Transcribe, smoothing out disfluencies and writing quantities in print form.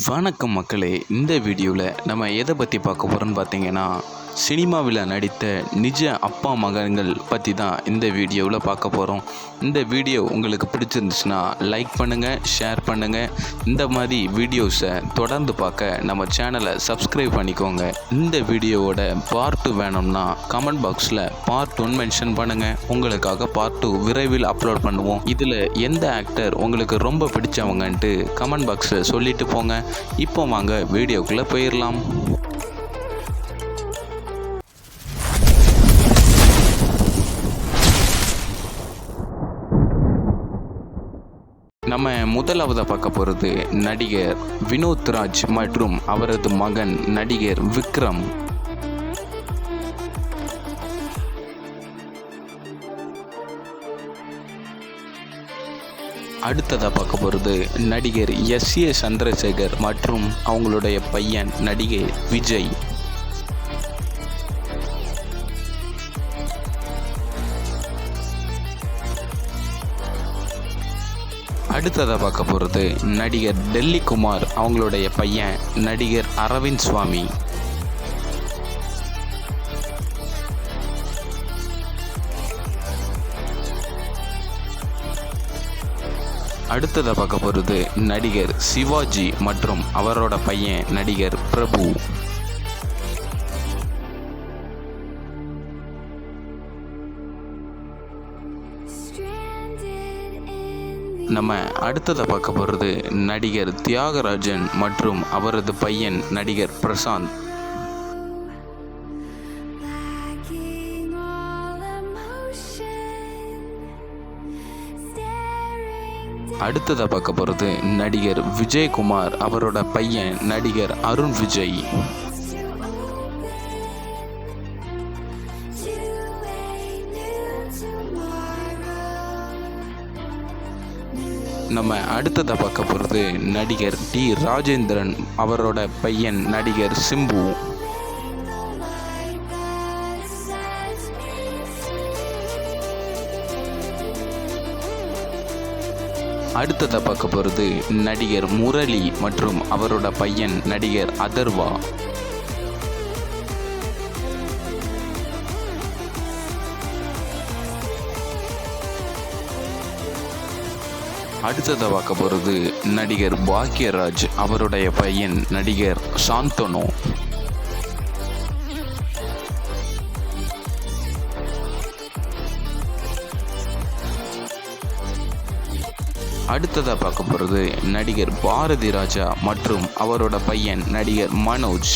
வணக்கம் மக்களே. இந்த வீடியோவில் நம்ம எதை பற்றி பார்க்க போகிறோன்னு பார்த்தீங்கன்னா, சினிமாவில் நடித்த நிஜ அப்பா மகன்கள் பற்றி தான் இந்த வீடியோவில் பார்க்க போகிறோம். இந்த வீடியோ உங்களுக்கு பிடிச்சிருந்துச்சுன்னா லைக் பண்ணுங்கள், ஷேர் பண்ணுங்கள். இந்த மாதிரி வீடியோஸை தொடர்ந்து பார்க்க நம்ம சேனலை சப்ஸ்கிரைப் பண்ணிக்கோங்க. இந்த வீடியோவோட பார்ட் 2 வேணும்னா கமெண்ட் பாக்ஸில் பார்ட் 1 மென்ஷன் பண்ணுங்கள். உங்களுக்காக பார்ட் 2 விரைவில் அப்லோட் பண்ணுவோம். இதில் எந்த ஆக்டர் உங்களுக்கு ரொம்ப பிடிச்சவங்கன்ட்டு கமெண்ட் பாக்ஸில் சொல்லிட்டு போங்க. இப்போ வாங்க வீடியோக்குள்ளே போயிடலாம். நம்ம முதலாவதாக பார்க்க போகிறது நடிகர் வினோத் ராஜ் மற்றும் அவரது மகன் நடிகர் விக்ரம். அடுத்ததாக பார்க்க போகிறது நடிகர் எஸ்.ஏ. சந்திரசேகர் மற்றும் அவங்களுடைய பையன் நடிகர் விஜய். அடுத்ததாக பார்க்க போகிறது நடிகர் டெல்லி குமார், அவங்களுடைய பையன் நடிகர் அரவிந்த் சுவாமி. அடுத்ததாக பார்க்க போகிறது நடிகர் சிவாஜி மற்றும் அவரோட பையன் நடிகர் பிரபு. நம்ம அடுத்ததாக பார்க்க போகிறது நடிகர் தியாகராஜன் மற்றும் அவரது பையன் நடிகர் பிரசாந்த். அடுத்ததாக பார்க்க போகிறது நடிகர் விஜயகுமார், அவரோட பையன் நடிகர் அருண் விஜய். நம்ம அடுத்ததாக பார்க்க போகிறது நடிகர் டி ராஜேந்திரன், அவரோட பையன் நடிகர் சிம்பு. அடுத்ததாக பார்க்க போகிறது நடிகர் முரளி மற்றும் அவரோட பையன் நடிகர் அதர்வா. அடுத்ததாக பார்க்க போகிறது நடிகர் பாக்யராஜ், அவருடைய பையன் நடிகர் சாந்தனு. அடுத்ததாக பார்க்க போகிறது நடிகர் பாரதி ராஜா மற்றும் அவரோட பையன் நடிகர் மனோஜ்.